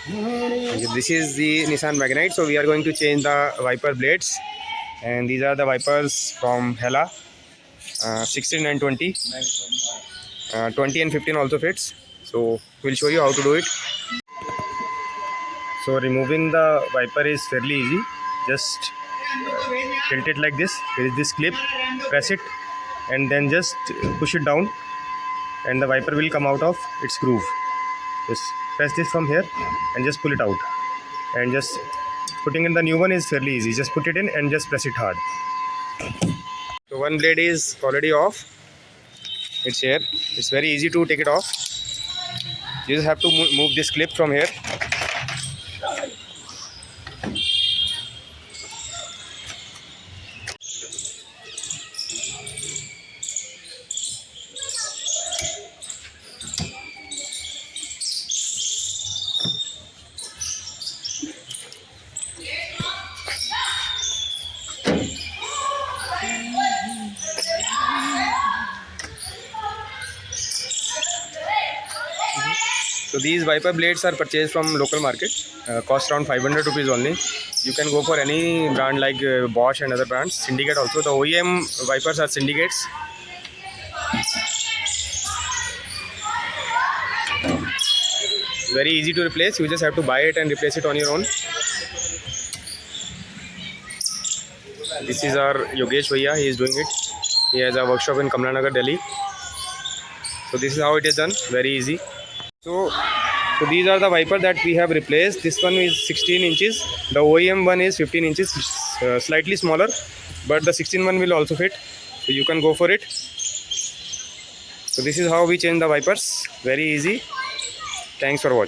This is the Nissan Magnite. So we are going to change the wiper blades, and these are the wipers from Hella, 16 and 20. 20 and 15 also fits. So we'll show you how to do it. So removing the wiper is fairly easy. Just tilt it like this. There is this clip. Press it, and then just push it down, and the wiper will come out of its groove. Just press this from here and just pull it out. And just putting in the new one is fairly easy. Just put it in and just press it hard. So one blade is already off. It's here. It's very easy to take it off. You just have to move this clip from here. So these wiper blades are purchased from local market, cost around 500 rupees only. You can go for any brand like Bosch and other brands. Syndicate also. The OEM wipers are syndicates. Very easy to replace. You just have to buy it and replace it on your own. This is our Yogesh Bhaiya. He is doing it. He has a workshop in Kamla Nagar, Delhi. So this is how it is done. Very easy. So these are the wiper that we have replaced. This one is 16 inches. The OEM one is 15 inches, slightly smaller, but the 16 one will also fit. So you can go for it. So this is how we change the wipers. Very easy. Thanks for watching.